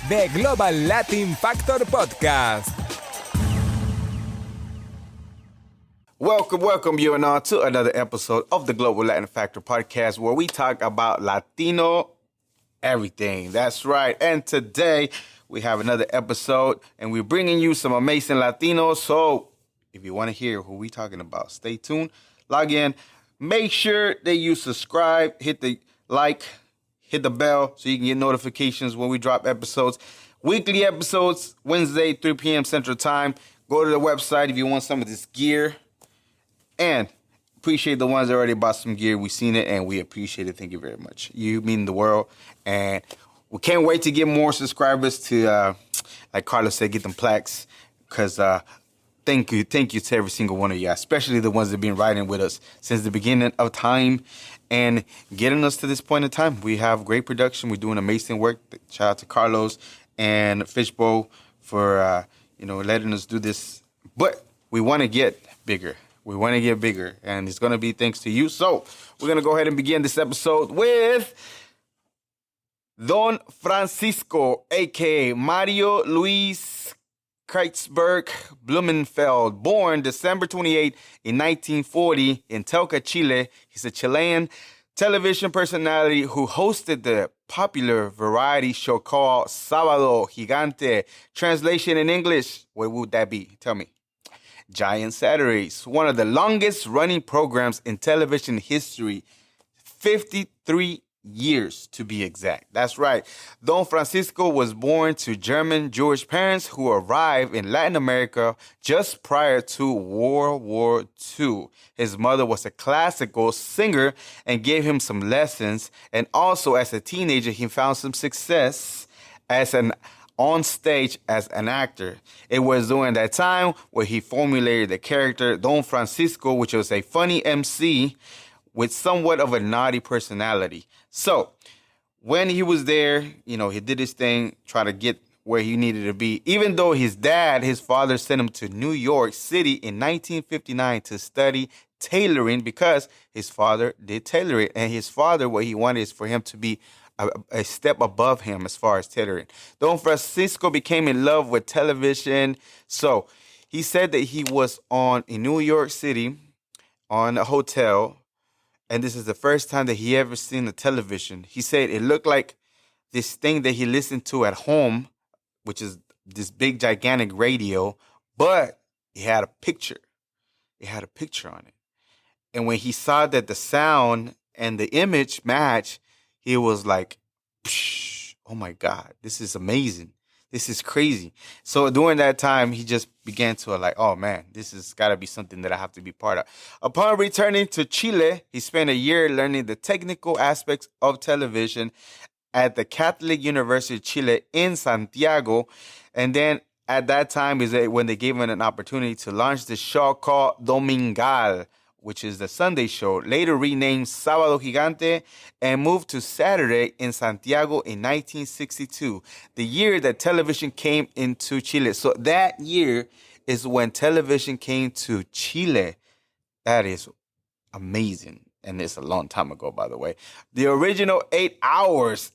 The Global Latin Factor Podcast. Welcome you and all to another episode of the Global Latin Factor Podcast, where we talk about Latino everything. That's right. And today we have another episode and we're bringing you some amazing Latinos. So if you want to hear who we're talking about, stay tuned, log in, make sure that you subscribe, hit the like, hit the bell so you can get notifications when we drop episodes. Weekly episodes, Wednesday, 3 p.m. Central Time. Go to the website if you want some of this gear. And appreciate the ones that already bought some gear. We've seen it and we appreciate it. Thank you very much. You mean the world. And we can't wait to get more subscribers to, like Carlos said, get them plaques. Because thank you to every single one of you, especially the ones that have been riding with us since the beginning of time and getting us to this point in time. We have great production. We're doing amazing work. Shout out to Carlos and Fishbowl for, letting us do this. But we want to get bigger. We want to get bigger, and it's going to be thanks to you. So we're going to go ahead and begin this episode with Don Francisco, a.k.a. Mario Luis Kreutzberger Blumenfeld, born December 28 in 1940 in Telca, Chile. He's a Chilean television personality who hosted the popular variety show called Sábado Gigante. Translation in English, what would that be? Tell me. Giant Saturdays, one of the longest running programs in television history, 53 years to be exact. That's right. Don Francisco was born to German Jewish parents who arrived in Latin America just prior to World War II. His mother was a classical singer and gave him some lessons. And also as a teenager, he found some success on stage as an actor. It was during that time where he formulated the character Don Francisco, which was a funny MC with somewhat of a naughty personality. So when he was there, he did his thing, try to get where he needed to be. Even though his father sent him to New York City in 1959 to study tailoring because his father did tailoring. And his father, what he wanted is for him to be a step above him as far as tailoring. Don Francisco became in love with television. So he said that he was in New York City on a hotel, and this is the first time that he ever seen a television. He said it looked like this thing that he listened to at home, which is this big gigantic radio, but it had a picture. It had a picture on it. And when he saw that the sound and the image matched, he was like, oh my God, this is amazing. This is crazy. So during that time, he just began to oh man, this has got to be something that I have to be part of. Upon returning to Chile, he spent a year learning the technical aspects of television at the Catholic University of Chile in Santiago. And then at that time is when they gave him an opportunity to launch the show called Domingal, which is the Sunday show, later renamed Sábado Gigante, and moved to Saturday in Santiago in 1962, the year that television came into Chile. So that year is when television came to Chile. That is amazing. And it's a long time ago, by the way. The original 8 hours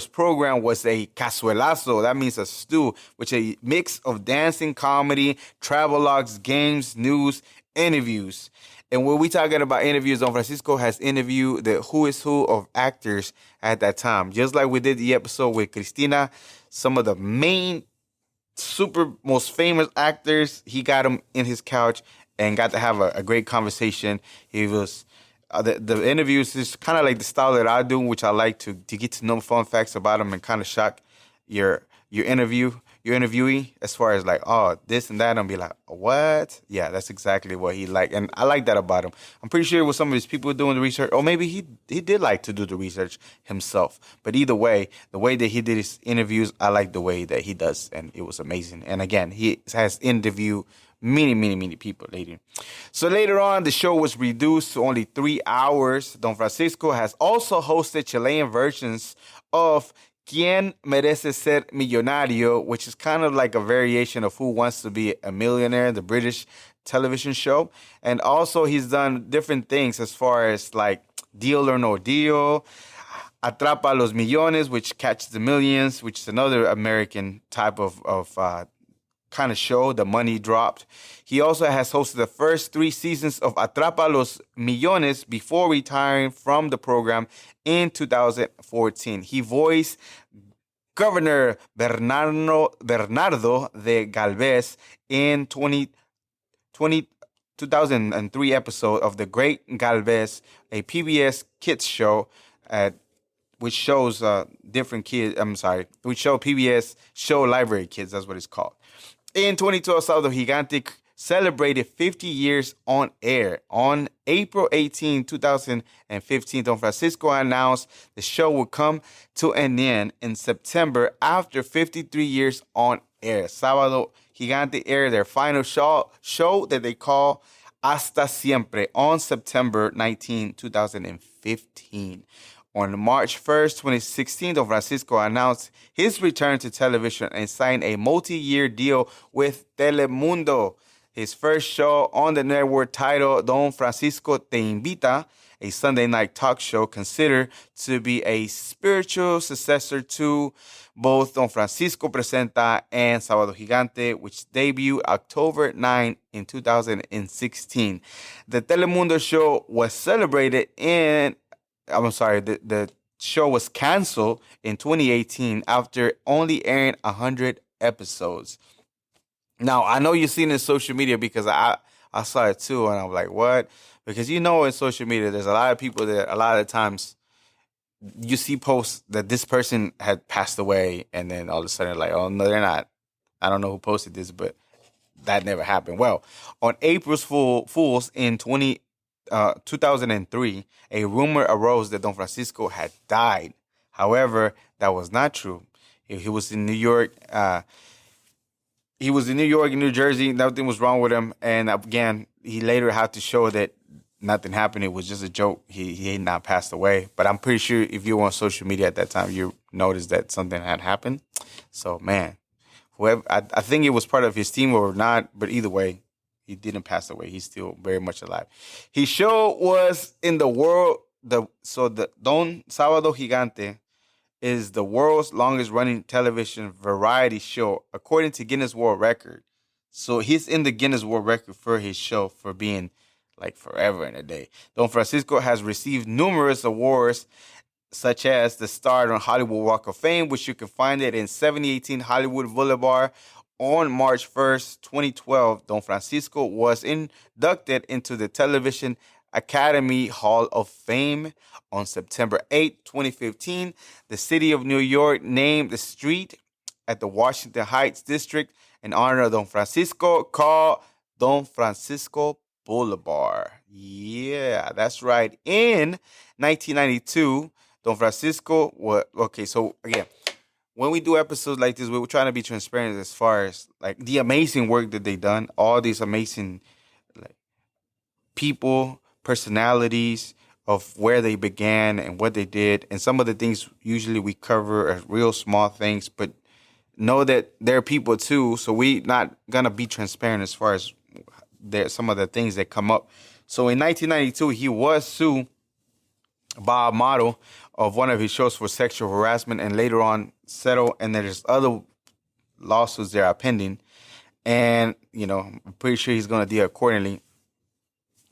program was a cazuelazo. That means a stew, which is a mix of dancing, comedy, travelogues, games, news, interviews. And when we talking about interviews, Don Francisco has interviewed the who is who of actors at that time. Just like we did the episode with Cristina, some of the main most famous actors, he got them in his couch and got to have a great conversation. He was the interviews is kind of like the style that I do, which I like to get to know fun facts about him and kind of shock your interviewee as far as this and that, and be like, what? Yeah, that's exactly what he liked. And I like that about him. I'm pretty sure it was some of his people doing the research, or maybe he did like to do the research himself. But either way, the way that he did his interviews, I like the way that he does, and it was amazing. And again, he has interviewed many people later. So later on, the show was reduced to only 3 hours. Don Francisco has also hosted Chilean versions of ¿Quién merece ser millonario?, which is kind of like a variation of Who Wants to Be a Millionaire, the British television show. And also he's done different things as far as like Deal or No Deal. Atrapa los Millones, which catches the millions, which is another American type of kind of show. The money dropped. He also has hosted the first 3 seasons of Atrapa los Millones before retiring from the program in 2014. He voiced Governor Bernardo de Galvez in 2003 episode of The Great Galvez, a PBS kids show which shows different kids. Which show PBS show library kids. That's what it's called. In 2012, Sábado Gigante celebrated 50 years on air. On April 18, 2015, Don Francisco announced the show would come to an end in September after 53 years on air. Sábado Gigante aired their final show that they call Hasta Siempre on September 19, 2015. On March 1st, 2016, Don Francisco announced his return to television and signed a multi-year deal with Telemundo. His first show on the network, titled Don Francisco Te Invita, a Sunday night talk show considered to be a spiritual successor to both Don Francisco Presenta and Sábado Gigante, which debuted October 9 in 2016. The Telemundo show was celebrated the show was canceled in 2018 after only airing 100 episodes. Now, I know you've seen it in social media because I saw it too, and I'm like, what? Because in social media, there's a lot of people that a lot of times you see posts that this person had passed away, and then all of a sudden, like, oh, no, they're not. I don't know who posted this, but that never happened. Well, on April's Fools in 2003, a rumor arose that Don Francisco had died. However, that was not true. He was in New York. He was in New York and New Jersey. Nothing was wrong with him. And again, he later had to show that nothing happened. It was just a joke. He had not passed away. But I'm pretty sure if you were on social media at that time, you noticed that something had happened. So, man, whoever, I think it was part of his team or not. But either way, he didn't pass away. He's still very much alive. His show was in the world. The Don Sábado Gigante is the world's longest running television variety show, according to Guinness World Record. So he's in the Guinness World Record for his show for being like forever and a day. Don Francisco has received numerous awards, such as the star on Hollywood Walk of Fame, which you can find it in 7018 Hollywood Boulevard. On March 1st, 2012, Don Francisco was inducted into the Television Academy Hall of Fame. On September 8, 2015, the city of New York named the street at the Washington Heights district in honor of Don Francisco, called Don Francisco Boulevard. Yeah, that's right. In 1992, Don Francisco so again, when we do episodes like this, we're trying to be transparent as far as like the amazing work that they've done, all these amazing like people, personalities of where they began and what they did. And some of the things usually we cover are real small things, but know that they're people too. So we not going to be transparent as far as some of the things that come up. So in 1992, he was sued by a model of one of his shows for sexual harassment and later on settled. And there's other lawsuits that are pending. And, I'm pretty sure he's going to deal accordingly.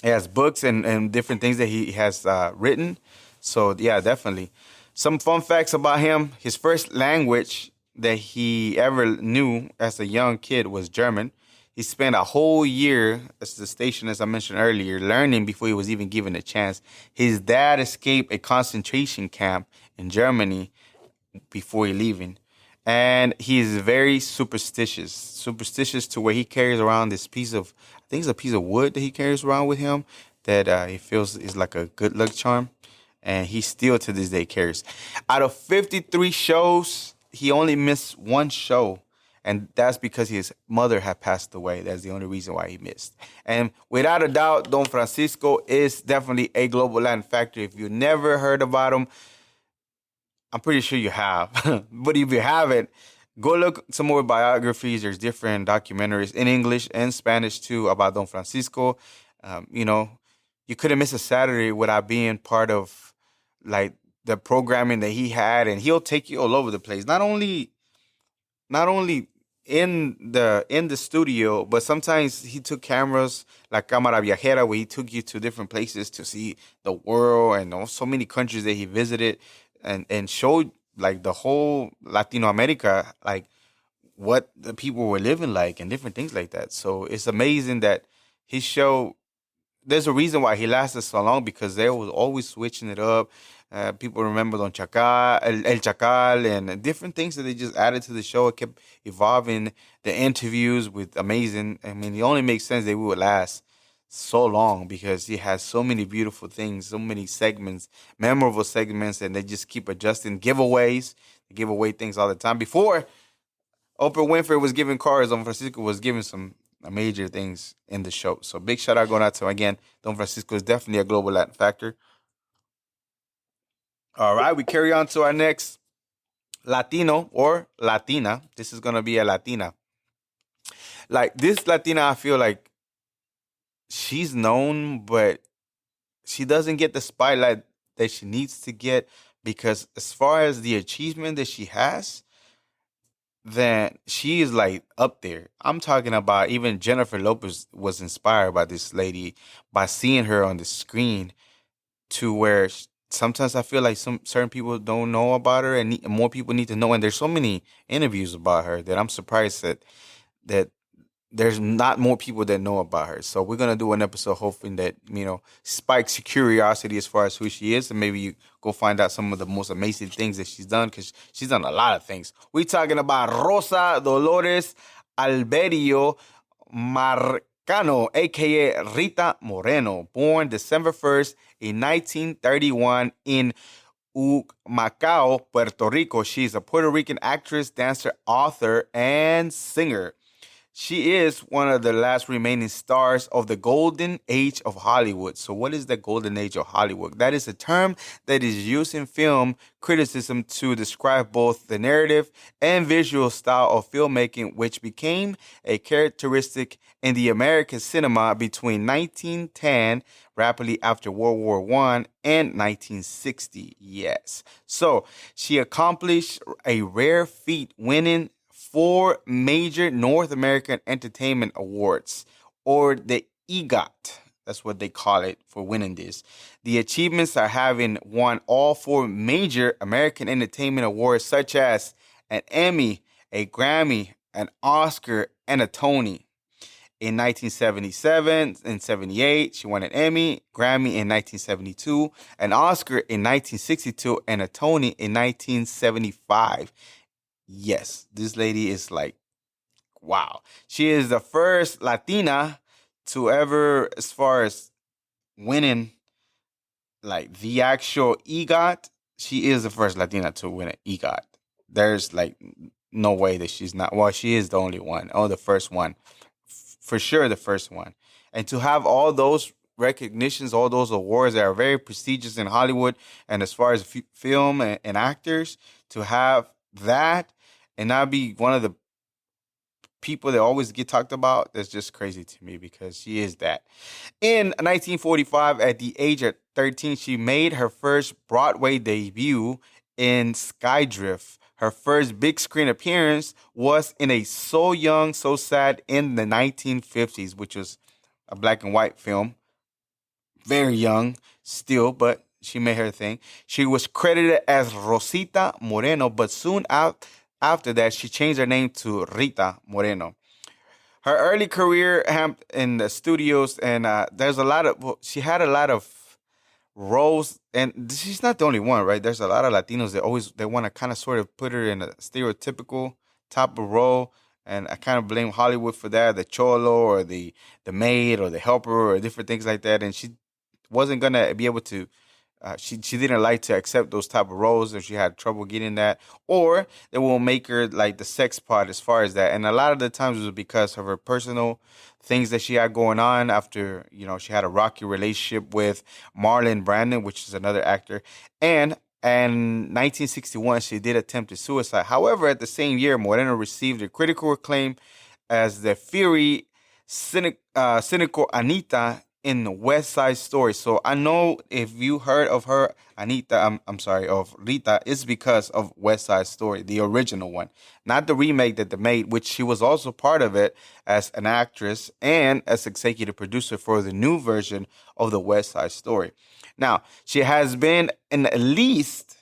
He has books and different things that he has written. So, yeah, definitely. Some fun facts about him. His first language that he ever knew as a young kid was German. He spent a whole year at the station, as I mentioned earlier, learning before he was even given a chance. His dad escaped a concentration camp in Germany before leaving. And he is very superstitious to where he carries around this piece of, I think it's a piece of wood that he carries around with him that he feels is like a good luck charm. And he still to this day carries. Out of 53 shows, he only missed one show. And that's because his mother had passed away. That's the only reason why he missed. And without a doubt, Don Francisco is definitely a global Latin factor. If you never heard about him, I'm pretty sure you have. But if you haven't, go look some more biographies. There's different documentaries in English and Spanish too about Don Francisco. You couldn't miss a Saturday without being part of like the programming that he had, and he'll take you all over the place. Not only in the studio, but sometimes he took cameras like Cámara Viajera, where he took you to different places to see the world and so many countries that he visited, and showed like the whole Latino America, like what the people were living like and different things like that. So it's amazing that his show, there's a reason why he lasted so long, because they was always switching it up. People remember Don Chacal, El Chacal, and different things that they just added to the show. It kept evolving. The interviews with amazing. I mean, it only makes sense they would last so long, because he has so many beautiful things, so many segments, memorable segments, and they just keep adjusting. Giveaways, they give away things all the time. Before Oprah Winfrey was giving cars, Don Francisco was giving some major things in the show. So big shout out going out to him again. Don Francisco is definitely a global Latin factor. All right, we carry on to our next Latino or Latina. This is going to be a Latina. Like this Latina, I feel like she's known, but she doesn't get the spotlight that she needs to get, because as far as the achievement that she has, then she is like up there. I'm talking about even Jennifer Lopez was inspired by this lady by seeing her on the screen, to where sometimes I feel like some certain people don't know about her, and more people need to know. And there's so many interviews about her that I'm surprised that there's not more people that know about her. So we're gonna do an episode hoping that spikes your curiosity as far as who she is, and maybe you go find out some of the most amazing things that she's done, because she's done a lot of things. We're talking about Rosa Dolores Alverío Marcano, aka Rita Moreno, born December 1st in 1931 in Humacao, Puerto Rico. She's a Puerto Rican actress, dancer, author, and singer. She is one of the last remaining stars of the golden age of Hollywood. So what is the golden age of Hollywood? That is a term that is used in film criticism to describe both the narrative and visual style of filmmaking, which became a characteristic in the American cinema between 1910, rapidly after World War I, and 1960. Yes. So she accomplished a rare feat, winning 4 major North American Entertainment Awards, or the EGOT. That's what they call it for winning this. The achievements are having won all 4 major American Entertainment Awards, such as an Emmy, a Grammy, an Oscar, and a Tony. In 1977 and 78, she won an Emmy, Grammy in 1972, an Oscar in 1962, and a Tony in 1975. Yes, this lady is like, wow. She is the first Latina to ever, as far as winning, like the actual EGOT, she is the first Latina to win an EGOT. There's like no way that she's not. Well, she is the only one. Oh, the first one. For sure, the first one. And to have all those recognitions, all those awards that are very prestigious in Hollywood, and as far as film and actors, to have that and not be one of the people that always get talked about, that's just crazy to me, because she is that. In 1945, at the age of 13, she made her first Broadway debut in Skydrift. Her first big screen appearance was in a So Young, So Sad in the 1950s, which was a black and white film. Very young still, but she made her thing. She was credited as Rosita Moreno, but soon after that, she changed her name to Rita Moreno. Her early career in the studios, and she had a lot of roles, and she's not the only one, right? There's a lot of Latinos that they want to kind of sort of put her in a stereotypical type of role, and I kind of blame Hollywood for that, the cholo or the maid or the helper or different things like that, and she wasn't gonna be able to. She didn't like to accept those type of roles, or she had trouble getting that, or they will make her like the sex part as far as that. And a lot of the times it was because of her personal things that she had going on after, she had a rocky relationship with Marlon Brandon, which is another actor. And in 1961, she did attempt suicide. However, at the same year, Moreno received a critical acclaim as the fiery, cynical Anita in West Side Story. So I know if you heard of her, of Rita, it's because of West Side Story, the original one, not the remake that they made, which she was also part of it as an actress and as executive producer for the new version of the West Side Story. Now, she has been in at least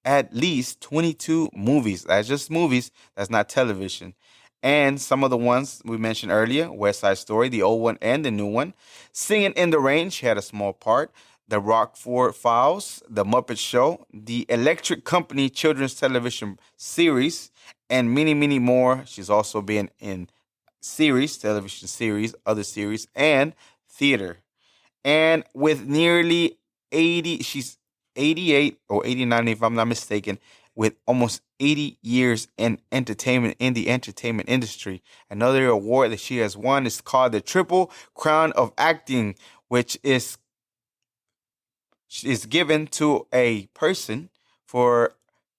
22 movies. That's just movies. That's not television. And some of the ones we mentioned earlier, West Side Story, the old one and the new one. Singing in the Rain, she had a small part. The Rockford Files, The Muppet Show, The Electric Company children's television series, and many, many more. She's also been in television series, other series, and theater. And with nearly 80, she's 88 or 89, if I'm not mistaken, with almost 80 years in the entertainment industry. Another award that she has won is called the Triple Crown of Acting, which is given to a person for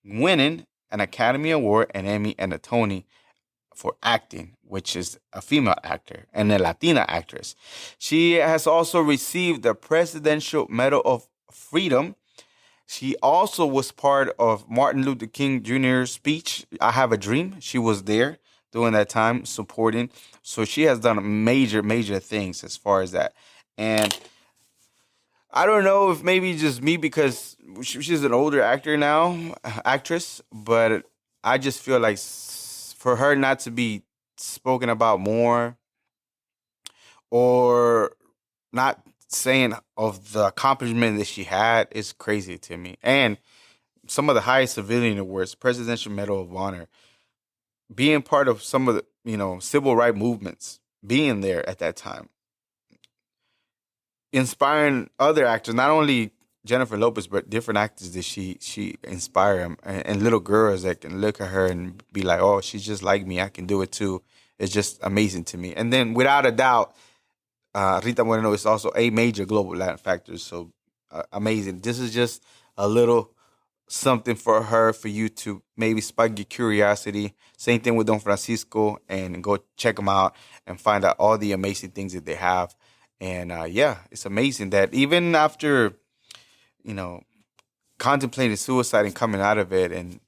winning an Academy Award, an Emmy, and a Tony for acting, which is a female actor and a Latina actress. She has also received the Presidential Medal of Freedom. She also was part of Martin Luther King Jr.'s speech, I Have a Dream. She was there during that time supporting. So she has done major, major things as far as that. And I don't know if maybe just me because she's an older actress, but I just feel like for her not to be spoken about more or not saying of the accomplishment that she had is crazy to me. And some of the highest civilian awards, Presidential Medal of Honor, being part of some of the, civil rights movements, being there at that time, inspiring other actors, not only Jennifer Lopez, but different actors that she inspired and little girls that can look at her and be like, oh, she's just like me. I can do it too. It's just amazing to me. And then without a doubt, Rita Moreno is also a major global Latin factor. So amazing. This is just a little something for you to maybe spike your curiosity. Same thing with Don Francisco, and go check them out and find out all the amazing things that they have. And it's amazing that even after, contemplating suicide and coming out of it, and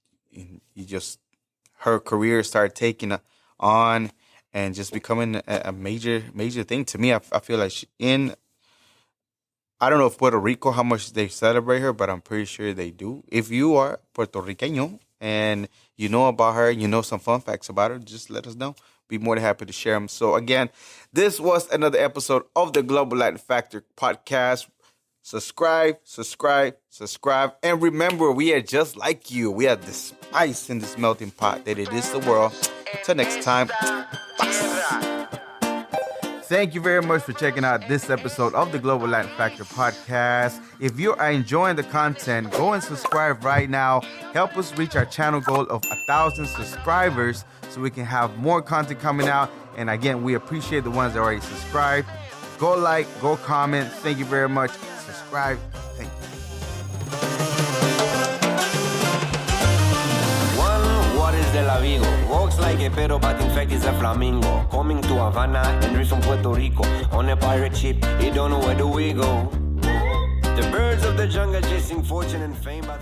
her career started taking on and just becoming a major, major thing. To me, I feel like I don't know if Puerto Rico, how much they celebrate her, but I'm pretty sure they do. If you are Puerto Rican and you know about her, some fun facts about her, just let us know. Be more than happy to share them. So again, this was another episode of the Global Latin Factor podcast. Subscribe. And remember, we are just like you. We are the spice in this melting pot that it is the world. Until next time. Thank you very much for checking out this episode of the Global Latin Factor podcast. If you are enjoying the content, go and subscribe right now. Help us reach our channel goal of 1,000 subscribers so we can have more content coming out. And again, we appreciate the ones that already subscribed. Go like, go comment. Thank you very much. Subscribe. Thank you. What is de la Vigo? Walks like a pero but in fact is a flamingo. Coming to Havana and reach from Puerto Rico. On a pirate ship, you don't know where do we go. The birds of the jungle chasing fortune and fame but